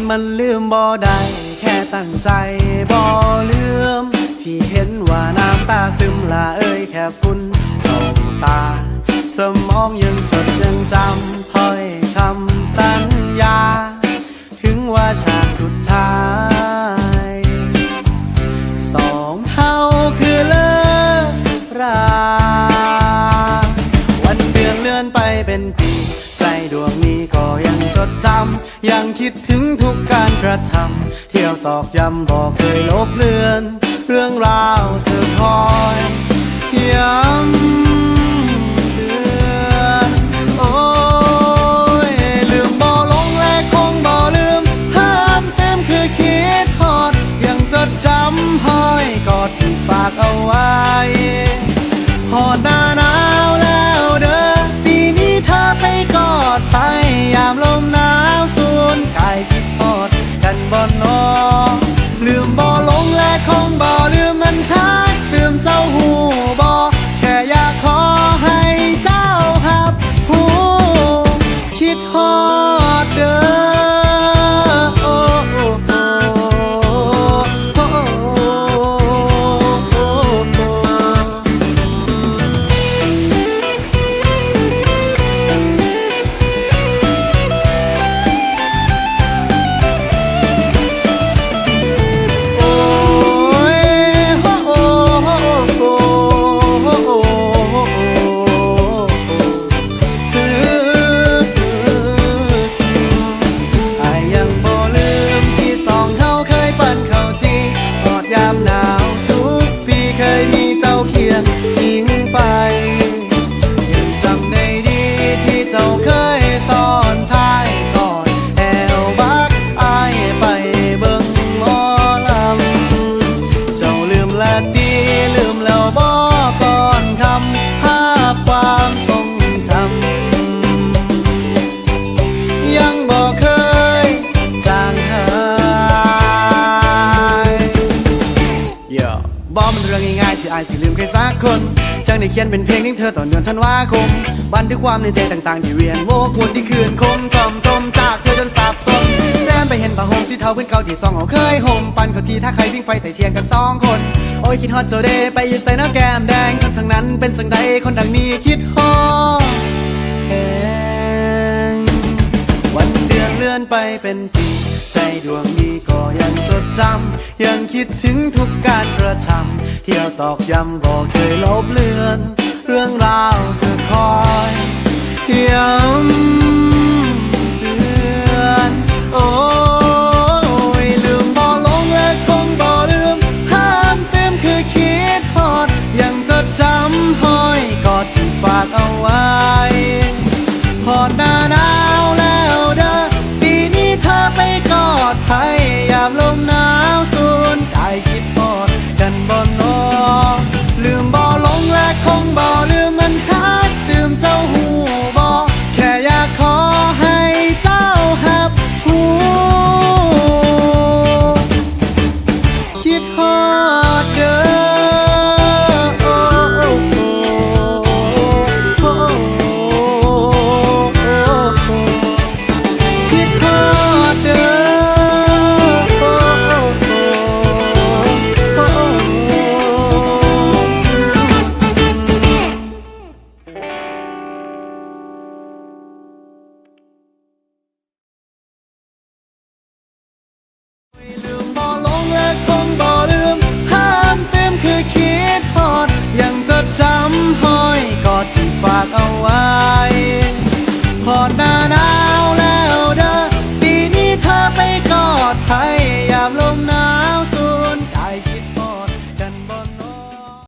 มันลืมบ่ได้แค่ตั้งใจบ่ลืมที่เห็นว่าน้ำตาซึมละแค่ฝุ่นเข้าตาสมองยังจดยังจำถ้อยคำสัญญาถึงว่าฉากสุดท้ายสองเฮาคือเลิกราวันเดือนเลื่อนไปเป็นปีใจดวงนี้ก็ยังจดจำยังคิดถึงทุกการกระทำเที่ยวตอกย้ำบอกเคยลบเลือนเรื่องราวเธอคอยย้ำเตือนโอ้ยลืมบ่ลงและคงบ่ลืมเพิ่มเต็มคือคิดฮอดยังจดจำห้อยกอดที่ฝากเอาไว้ฮอดหน้าหนาวแล้วเด้อปีนี้เธอไปกอดไปยามลมหนาวสูนกายคิดฮอดกันบ่นอลืมบ่ลงและคงบ่ลืมมันทักลืมเจ้าหูบ่แค่อยากขอให้เจ้าหับหูคิดฮอดเด้อโอ้โอ้โอ้โอ้โอ้สิลืมใครสักคนจังได้เขียนเป็นเพลงถึงเธอตอนเดือนธันวาคมบันทึกความในใจต่างๆที่เวียนโวกวนที่คืนคมทอมทมจากเธอจนสับสนแนมไปเห็นผ้าห่มที่เท้าพื้นเก่าที่ซองเอาเคยห่มปันเขาทีถ้าใครวิ่งไฟแต่เทียงกันสองคนโอ้ยคิดฮอตโจเดไปยืนใส่น้ำแก้มแดงคนทั้งนั้นเป็นจังใดคนดังนี้คิดฮอตแหงวันเดือนเลื่อนไปเป็นปีใจดวงนี้ก็ยังจดจำยังคิดถึงทุกการกระทำเที่ยวตอกย้ำบอกเคยลบเลือนเรื่องราวเธอคอยย้ำ